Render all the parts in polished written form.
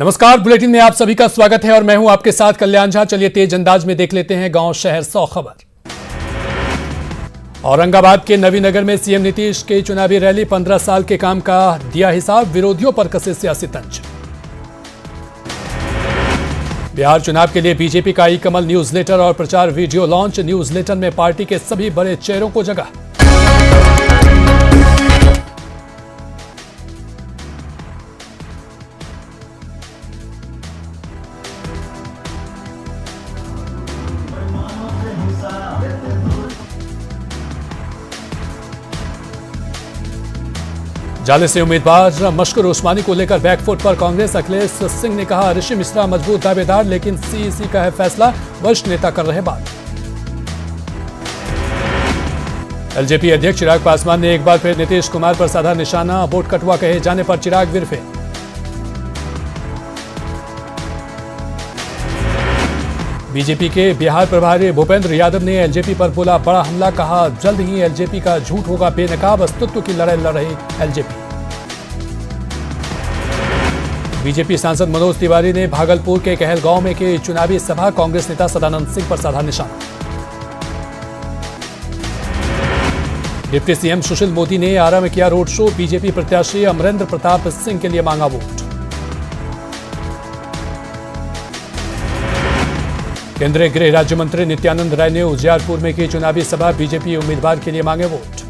नमस्कार, बुलेटिन में आप सभी का स्वागत है और मैं हूं आपके साथ कल्याण झा। चलिए तेज अंदाज में देख लेते हैं गांव शहर 100 खबर। औरंगाबाद के नवीनगर में सीएम नीतीश की चुनावी रैली, 15 साल के काम का दिया हिसाब, विरोधियों पर कसे सियासी तंज। बिहार चुनाव के लिए बीजेपी का ई कमल न्यूज़लेटर और प्रचार वीडियो लॉन्च। न्यूज़लेटर में पार्टी के सभी बड़े चेहरों को जगह। जाले से उम्मीदवार मशकुर उस्मानी को लेकर बैकफुट पर कांग्रेस। अखिलेश सिंह ने कहा, ऋषि मिश्रा मजबूत दावेदार, लेकिन सीईसी का है फैसला, वरिष्ठ नेता कर रहे बात। एलजेपी अध्यक्ष चिराग पासवान ने एक बार फिर नीतीश कुमार पर साधा निशाना। वोट कटवा कहे जाने पर चिराग विरफे। बीजेपी के बिहार प्रभारी भूपेंद्र यादव ने एलजेपी पर बोला बड़ा हमला। कहा, जल्द ही एलजेपी का झूठ होगा बेनकाब, अस्तित्व की लड़ाई लड़ रही एलजेपी। बीजेपी सांसद मनोज तिवारी ने भागलपुर के कहलगांव में की चुनावी सभा। कांग्रेस नेता सदानंद सिंह पर साधा निशाना। डिप्टी सीएम सुशील मोदी ने आरा में किया रोड शो। बीजेपी प्रत्याशी अमरेंद्र प्रताप सिंह के लिए मांगा वोट। केंद्रीय गृह राज्य मंत्री नित्यानंद राय ने उजियारपुर में की चुनावी सभा। बीजेपी उम्मीदवार के लिए मांगे वोट।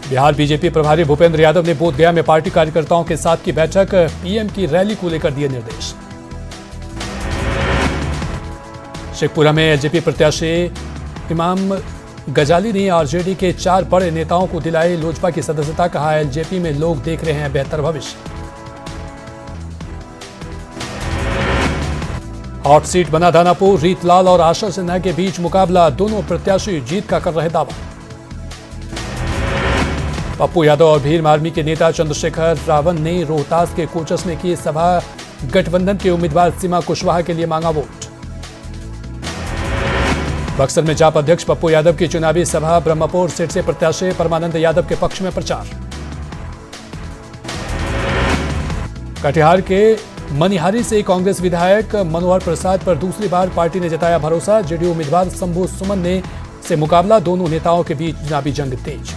बिहार बीजेपी प्रभारी भूपेंद्र यादव ने बोधगया में पार्टी कार्यकर्ताओं के साथ की बैठक। पीएम की रैली को लेकर दिए निर्देश। शेखपुरा में एलजेपी प्रत्याशी इमाम गजाली ने आरजेडी के 4 बड़े नेताओं को दिलाई लोजपा की सदस्यता। कहा, एलजेपी में लोग देख रहे हैं बेहतर भविष्य। हॉट सीट बना दानापुर। रीतलाल और आशा सिन्हा के बीच मुकाबला। दोनों प्रत्याशी जीत का कर रहे दावा। पप्पू यादव और भीम आर्मी के नेता चंद्रशेखर रावण ने रोहतास के कोचस में की सभा। गठबंधन के उम्मीदवार सीमा कुशवाहा के लिए मांगा वोट। बक्सर में जाप अध्यक्ष पप्पू यादव की चुनावी सभा। ब्रह्मपुर सीट से प्रत्याशी परमानंद यादव के पक्ष में प्रचार। कटिहार के मनिहारी से कांग्रेस विधायक मनोहर प्रसाद पर दूसरी बार पार्टी ने जताया भरोसा। जेडीयू उम्मीदवार शंभू सुमन ने से मुकाबला। दोनों नेताओं के बीच चुनावी जंग तेज।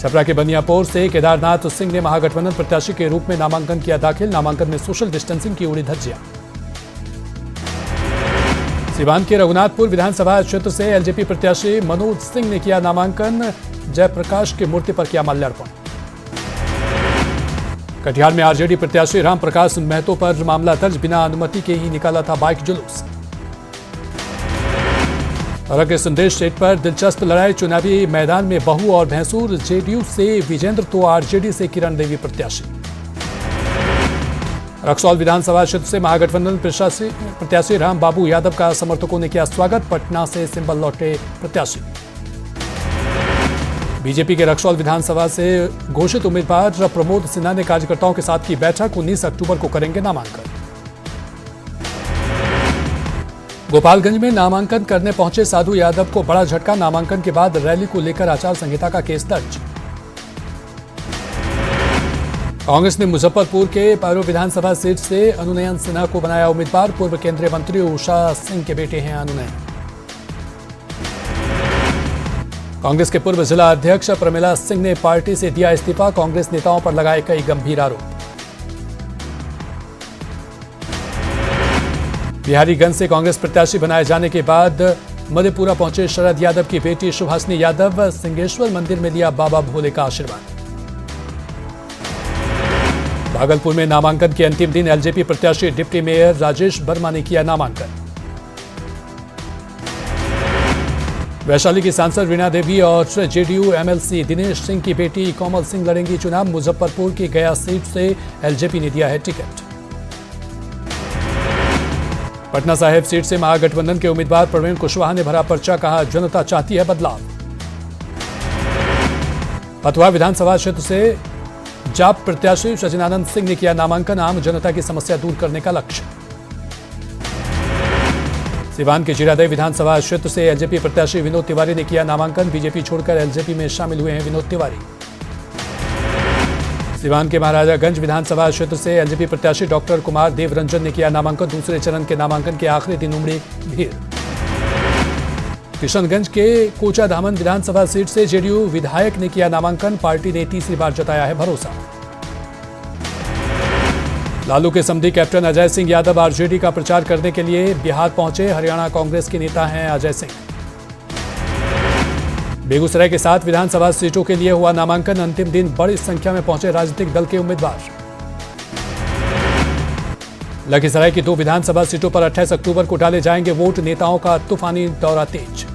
छपरा के बनियापुर से केदारनाथ सिंह ने महागठबंधन प्रत्याशी के रूप में नामांकन किया दाखिल। नामांकन में सोशल डिस्टेंसिंग की उड़ी धज्जियां। सिवान के रघुनाथपुर विधानसभा क्षेत्र से एलजेपी प्रत्याशी मनोज सिंह ने किया नामांकन। जयप्रकाश की मूर्ति पर किया माल्यार्पण। कटिहार में आरजेडी प्रत्याशी राम प्रकाश महतो पर मामला दर्ज। बिना अनुमति के ही निकाला था बाइक जुलूस। अरग संदेश सीट पर दिलचस्प लड़ाई। चुनावी मैदान में बहू और भैंसूर। जेडीयू से विजेंद्र तो आरजेडी से किरण देवी प्रत्याशी। रक्सौल विधानसभा क्षेत्र से महागठबंधन प्रत्याशी राम बाबू यादव का समर्थकों ने किया स्वागत। पटना से सिंबल लौटे प्रत्याशी। बीजेपी के रक्सौल विधानसभा से घोषित उम्मीदवार प्रमोद सिन्हा ने कार्यकर्ताओं के साथ की बैठक। 19 अक्टूबर को करेंगे नामांकन। गोपालगंज में नामांकन करने पहुंचे साधु यादव को बड़ा झटका। नामांकन के बाद रैली को लेकर आचार संहिता का केस दर्ज। कांग्रेस ने मुजफ्फरपुर के पारो विधानसभा सीट से अनुनयन सिन्हा को बनाया उम्मीदवार। पूर्व केंद्रीय मंत्री उषा सिंह के बेटे हैं अनुनयन। कांग्रेस के पूर्व जिला अध्यक्ष प्रमिला सिंह ने पार्टी से दिया इस्तीफा। कांग्रेस नेताओं पर लगाए कई गंभीर आरोप। बिहारीगंज से कांग्रेस प्रत्याशी बनाए जाने के बाद मधेपुरा पहुंचे शरद यादव की बेटी सुभाषिनी यादव। सिंहेश्वर मंदिर में लिया बाबा भोले का आशीर्वाद। भागलपुर में नामांकन के अंतिम दिन एलजेपी प्रत्याशी डिप्टी मेयर राजेश वर्मा ने किया नामांकन। वैशाली की सांसद रीना देवी और जेडीयू एमएलसी दिनेश सिंह की बेटी कोमल सिंह लड़ेंगी चुनाव। मुजफ्फरपुर की गया सीट से एलजेपी ने दिया है टिकट। पटना साहिब सीट से महागठबंधन के उम्मीदवार प्रवीण कुशवाहा ने भरा पर्चा। कहा, जनता चाहती है बदलाव। फतुहा विधानसभा क्षेत्र से जाप प्रत्याशी सचिनानंद सिंह ने किया नामांकन। आम जनता की समस्या दूर करने का लक्ष्य। सिवान के जीरादेई विधानसभा क्षेत्र से एलजेपी प्रत्याशी विनोद तिवारी ने किया नामांकन। बीजेपी छोड़कर एलजेपी में शामिल हुए हैं विनोद तिवारी। सिवान के महाराजागंज विधानसभा क्षेत्र से एलजेपी प्रत्याशी डॉक्टर कुमार देवरंजन ने किया नामांकन। दूसरे चरण के नामांकन के आखिरी दिन उमड़ी भीड़। किशनगंज के कोचाधामन विधानसभा सीट से जेडीयू विधायक ने किया नामांकन। पार्टी ने तीसरी बार जताया है भरोसा। लालू के समधी कैप्टन अजय सिंह यादव आरजेडी का प्रचार करने के लिए बिहार पहुंचे। हरियाणा कांग्रेस के नेता हैं अजय सिंह। बेगूसराय के 7 विधानसभा सीटों के लिए हुआ नामांकन। अंतिम दिन बड़ी संख्या में पहुंचे राजनीतिक दल के उम्मीदवार। लखीसराय की 2 विधानसभा सीटों पर 28 अक्टूबर को डाले जाएंगे वोट। नेताओं का तूफानी दौरा तेज।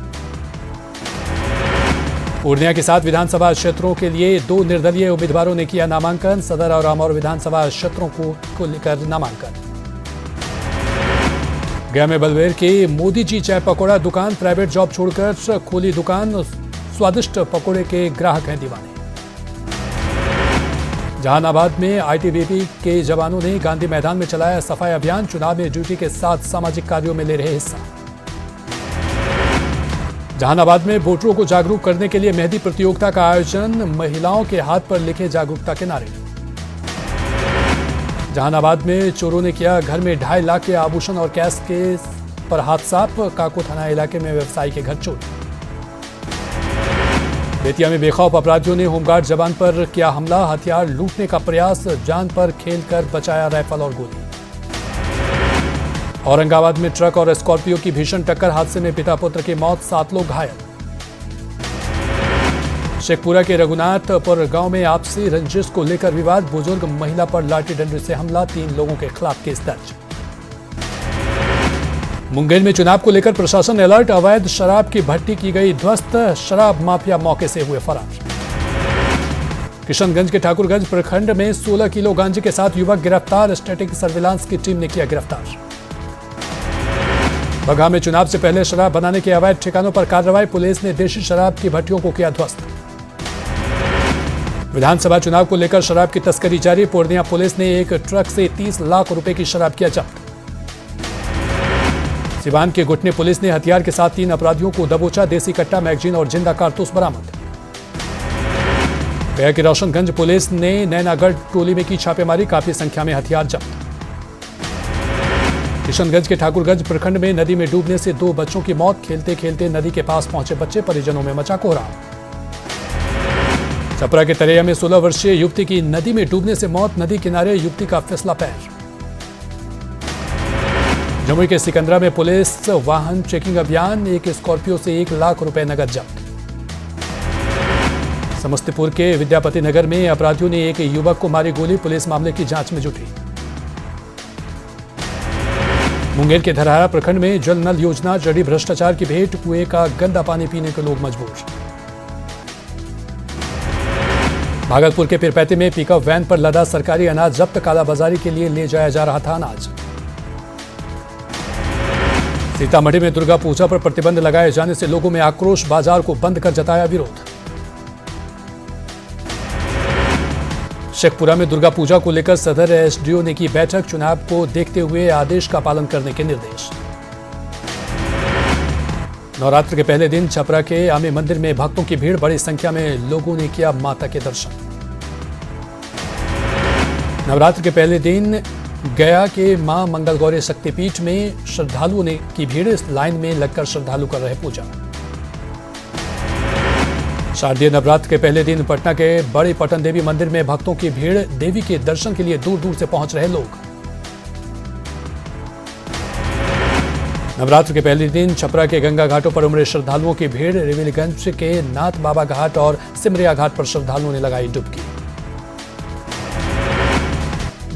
पूर्णिया के 7 विधानसभा क्षेत्रों के लिए 2 निर्दलीय उम्मीदवारों ने किया नामांकन। सदर और अमौर विधानसभा क्षेत्रों को लेकर नामांकन। गया में बलवेर की मोदी जी चाय पकौड़ा दुकान प्राइवेट जॉब छोड़कर खोली दुकान। स्वादिष्ट पकौड़े के ग्राहक हैं दीवाने। जहानाबाद में आईटीबीपी के जवानों ने गांधी मैदान में चलाया सफाई अभियान। चुनाव में ड्यूटी के साथ सामाजिक कार्यों में ले रहे हिस्सा। जहानाबाद में वोटरों को जागरूक करने के लिए मेहंदी प्रतियोगिता का आयोजन। महिलाओं के हाथ पर लिखे जागरूकता के नारे। जहानाबाद में चोरों ने किया घर में 2.5 लाख के आभूषण और कैश के पर हाथ साफ। काको थाना इलाके में व्यवसायी के घर चोरी। बेतिया में बेखौफ अपराधियों ने होमगार्ड जवान पर किया हमला। हथियार लूटने का प्रयास। जान पर खेलकर बचाया राइफल और गोली। औरंगाबाद में ट्रक और स्कॉर्पियो की भीषण टक्कर। हादसे में पिता पुत्र की मौत, 7 लोग घायल। शेखपुरा के रघुनाथपुर गांव में आपसी रंजिश को लेकर विवाद। बुजुर्ग महिला पर लाठी डंडे से हमला। 3 लोगों के खिलाफ केस दर्ज। मुंगेर में चुनाव को लेकर प्रशासन अलर्ट। अवैध शराब की भट्टी की गई ध्वस्त। शराब माफिया मौके से हुए फरार। किशनगंज के ठाकुरगंज प्रखंड में 16 किलो गांजे के साथ युवक गिरफ्तार। स्टैटिक सर्विलांस की टीम ने किया गिरफ्तार। बगहा में चुनाव से पहले शराब बनाने के अवैध ठिकानों पर कार्रवाई। पुलिस ने देशी शराब की भट्टियों को किया ध्वस्त। विधानसभा चुनाव को लेकर शराब की तस्करी जारी। पूर्णिया पुलिस ने एक ट्रक से 30 लाख रुपए की शराब किया जब्त। सिवान के गुटने पुलिस ने हथियार के साथ 3 अपराधियों को दबोचा। देसी कट्टा, मैगजीन और जिंदा कारतूस बरामद। गया की रोशनगंज पुलिस ने नैनागढ़ टोली में की छापेमारी। काफी संख्या में हथियार जब्त। किशनगंज के ठाकुरगंज प्रखंड में नदी में डूबने से 2 बच्चों की मौत। खेलते खेलते नदी के पास पहुंचे बच्चे। परिजनों में मचा कोहराम। छपरा के तरैया में 16 वर्षीय युवती की नदी में डूबने से मौत। नदी किनारे युवती का फिसला पैर। जमुई के सिकंदरा में पुलिस वाहन चेकिंग अभियान। एक स्कॉर्पियो से 1 लाख रुपए नगद जब्त। समस्तीपुर के विद्यापति नगर में अपराधियों ने एक युवक को मारी गोली। पुलिस मामले की जांच में जुटी। मुंगेर के धरहरा प्रखंड में जल नल योजना जड़ी भ्रष्टाचार की भेंट। कुएं का गंदा पानी पीने के लोग मजबूर। भागलपुर के पिरपैती में पिकअप वैन पर लदा सरकारी अनाज जब्त। कालाबाजारी के लिए ले जाया जा रहा था अनाज। सीतामढ़ी में दुर्गा पूजा पर प्रतिबंध लगाए जाने से लोगों में आक्रोश। बाजार को बंद कर जताया विरोध। शेखपुरा में दुर्गा पूजा को लेकर सदर एसडीओ ने की बैठक। चुनाव को देखते हुए आदेश का पालन करने के निर्देश। नवरात्र के पहले दिन छपरा के आमे मंदिर में भक्तों की भीड़। बड़ी संख्या में लोगों ने किया माता के दर्शन। नवरात्र के पहले दिन गया के मां मंगलगौरी शक्तिपीठ में श्रद्धालुओं ने की भीड़। लाइन में लगकर श्रद्धालु कर रहे पूजा। शारदीय नवरात्र के पहले दिन पटना के बड़ी पटन देवी मंदिर में भक्तों की भीड़। देवी के दर्शन के लिए दूर दूर से पहुंच रहे लोग। नवरात्र के पहले दिन छपरा के गंगा घाटों पर उमड़े श्रद्धालुओं की भीड़। रेवेलीगंज के नाथ बाबा घाट और सिमरिया घाट पर श्रद्धालुओं ने लगाई डुबकी।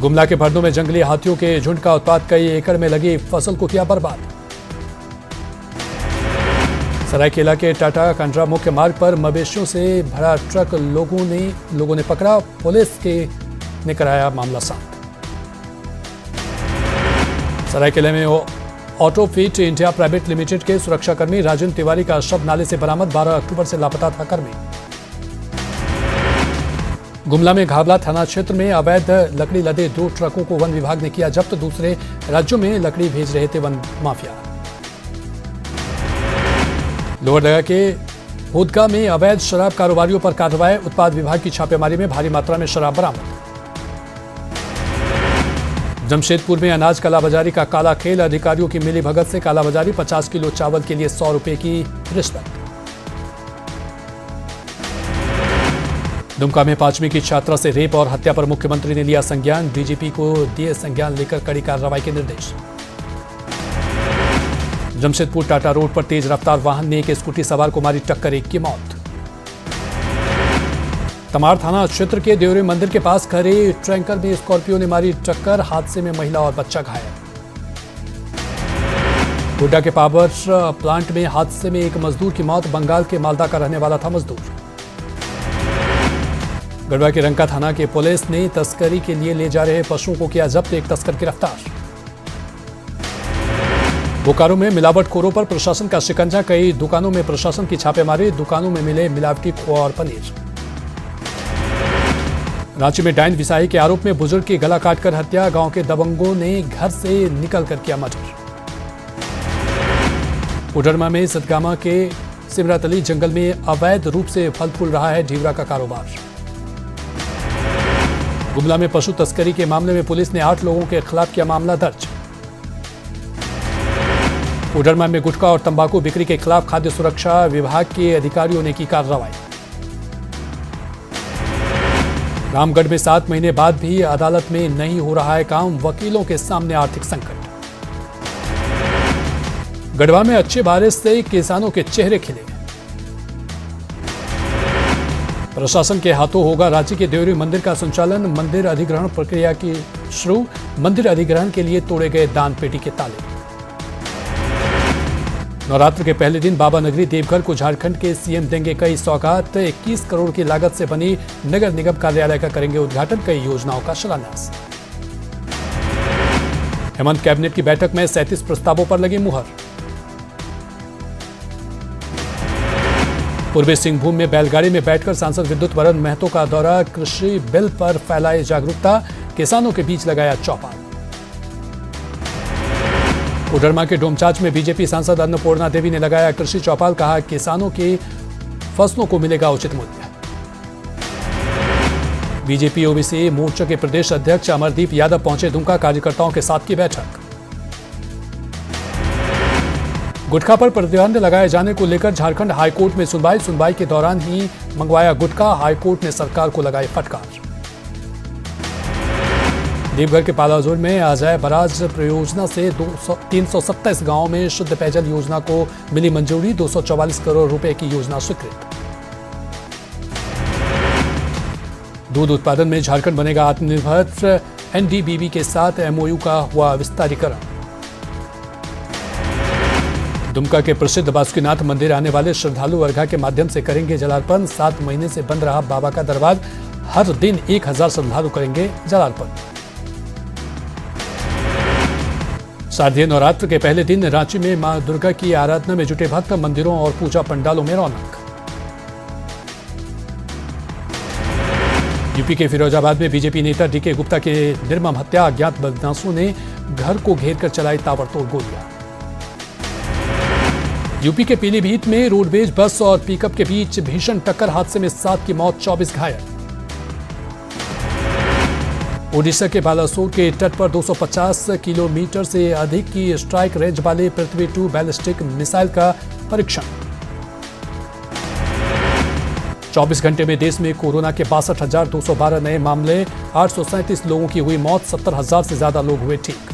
गुमला के फर्दों में जंगली हाथियों के झुंड का उत्पात। कई एकड़ में लगी फसल को किया बर्बाद। सरायकेला के टाटा कंड्रा मुख्य मार्ग पर मवेशियों से भरा ट्रक लोगों ने पकड़ा। पुलिस ने कराया मामला शांत। सरायकेला में auto fit India private limited के सुरक्षाकर्मी राजेंद्र तिवारी का शव नाले से बरामद। 12 अक्टूबर से लापता था कर्मी। गुमला में घावला थाना क्षेत्र में अवैध लकड़ी लदे 2 ट्रकों को वन विभाग ने किया जब्त। दूसरे राज्यों में लकड़ी भेज रहे थे वन माफिया। लोहरदगा के होदगा में अवैध शराब कारोबारियों पर कार्रवाई। उत्पाद विभाग की छापेमारी में भारी मात्रा में शराब बरामद। जमशेदपुर में अनाज कालाबाजारी का काला खेल, अधिकारियों की मिलीभगत से कालाबाजारी, 50 किलो चावल के लिए 100 रुपए की रिश्वत। दुमका में 5वीं की छात्रा से रेप और हत्या पर मुख्यमंत्री ने लिया संज्ञान, डीजीपी को दिए संज्ञान लेकर कड़ी कार्रवाई के निर्देश। जमशेदपुर टाटा रोड पर तेज रफ्तार वाहन ने एक स्कूटी सवार को मारी टक्कर, एक की मौत। तमाड़ थाना क्षेत्र के देवरी मंदिर के पास खड़े ट्रैंकर में स्कॉर्पियो ने मारी टक्कर, हादसे में महिला और बच्चा घायल। गोड्डा के पावर प्लांट में हादसे में एक मजदूर की मौत, बंगाल के मालदा का रहने वाला था मजदूर। गढ़वा के रंका थाना के पुलिस ने तस्करी के लिए ले जा रहे पशुओं को किया जब्त, एक तस्कर गिरफ्तार। बोकारो में मिलावटखोरों पर प्रशासन का शिकंजा, कई दुकानों में प्रशासन की छापेमारी, दुकानों में मिले मिलावटी खोआ और पनीर। रांची में डायन विसाही के आरोप में बुजुर्ग की गला काटकर हत्या, गांव के दबंगों ने घर से निकलकर किया मर्डर। कोडरमा में सतगामा के सिमरत अली जंगल में अवैध रूप से फल फूल रहा है ढीवरा का कारोबार। गुमला में पशु तस्करी के मामले में पुलिस ने 8 लोगों के खिलाफ किया मामला दर्ज। कोडरमा में गुटखा और तंबाकू बिक्री के खिलाफ खाद्य सुरक्षा विभाग के अधिकारियों ने की कार्रवाई। रामगढ़ में 7 महीने बाद भी अदालत में नहीं हो रहा है काम, वकीलों के सामने आर्थिक संकट। गढ़वा में अच्छी बारिश से किसानों के चेहरे खिले। प्रशासन के हाथों होगा रांची के देवरी मंदिर का संचालन, मंदिर अधिग्रहण प्रक्रिया की शुरू, मंदिर अधिग्रहण के लिए तोड़े गए दान पेटी के ताले। नवरात्र के पहले दिन बाबा नगरी देवघर को झारखंड के सीएम देंगे कई सौगात, 21 करोड़ की लागत से बनी नगर निगम कार्यालय का करेंगे उद्घाटन, कई योजनाओं का शिलान्यास। हेमंत कैबिनेट की बैठक में 37 प्रस्तावों पर लगी मुहर। पूर्वी सिंहभूम में बैलगाड़ी में बैठकर सांसद विद्युत वरण महतो का दौरा, कृषि बिल पर फैलाई जागरूकता, किसानों के बीच लगाया चौपाल। कोडरमा के डोमचांच में बीजेपी सांसद अन्नपूर्णा देवी ने लगाया कृषि चौपाल, कहा किसानों की फसलों को मिलेगा उचित मूल्य। बीजेपी ओबीसी मोर्चा के प्रदेश अध्यक्ष अमरदीप यादव पहुंचे दुमका, कार्यकर्ताओं के साथ की बैठक। गुटखा पर प्रतिबंध लगाए जाने को लेकर झारखंड हाईकोर्ट में सुनवाई के दौरान ही मंगवाया गुटखा, हाईकोर्ट ने सरकार को लगाई फटकार। देवघर के पालाजोर में अजय बराज परियोजना से 327 गांवों में शुद्ध पेयजल योजना को मिली मंजूरी, 244 करोड़ रुपए की योजना स्वीकृत। दूध उत्पादन में झारखंड बनेगा आत्मनिर्भर, एनडीबीबी के साथ एमओयू का हुआ विस्तारीकरण। दुमका के प्रसिद्ध बासुकीनाथ मंदिर आने वाले श्रद्धालु अर्घा के माध्यम से करेंगे जलार्पण, 7 महीने से बंद रहा बाबा का दरबार, हर दिन 1000 श्रद्धालु करेंगे जलार्पण। शारदीय नवरात्र के पहले दिन रांची में मां दुर्गा की आराधना में जुटे भक्त, मंदिरों और पूजा पंडालों में रौनक। यूपी के फिरोजाबाद में बीजेपी नेता डीके गुप्ता के निर्मम हत्या, अज्ञात बदमाशों ने घर को घेरकर चलाई ताबड़तोड़ गोलियां। यूपी के पीलीभीत में रोडवेज बस और पिकअप के बीच भीषण टक्कर, हादसे में 7 की मौत, 24 घायल। ओडिशा के बालासोर के तट पर 250 किलोमीटर से अधिक की स्ट्राइक रेंज वाले पृथ्वी 2 बैलिस्टिक मिसाइल का परीक्षण। 24 घंटे में देश में कोरोना के 62,212 नए मामले, 837 लोगों की हुई मौत, 70,000 से ज्यादा लोग हुए ठीक।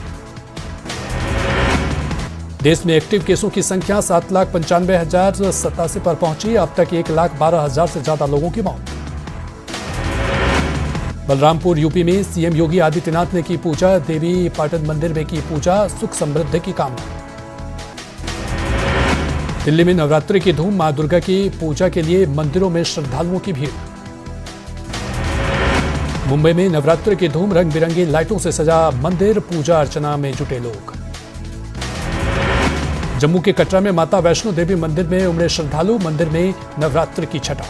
देश में एक्टिव केसों की संख्या 7,95,087 पर पहुंची, अब तक 1,12,000 से ज्यादा लोगों की मौत। बलरामपुर यूपी में सीएम योगी आदित्यनाथ ने की पूजा, देवी पाटन मंदिर में की पूजा, सुख समृद्धि की कामना। दिल्ली में नवरात्रि की धूम, मां दुर्गा की पूजा के लिए मंदिरों में श्रद्धालुओं की भीड़। मुंबई में नवरात्रि की धूम, रंग बिरंगी लाइटों से सजा मंदिर, पूजा अर्चना में जुटे लोग। जम्मू के कटरा में माता वैष्णो देवी मंदिर में उमड़े श्रद्धालु, मंदिर में नवरात्रि की छटा।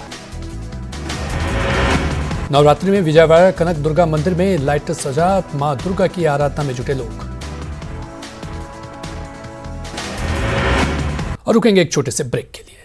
नवरात्रि में विजयवाड़ा कनक दुर्गा मंदिर में लाइट सजा, मां दुर्गा की आराधना में जुटे लोग। और रुकेंगे एक छोटे से ब्रेक के लिए।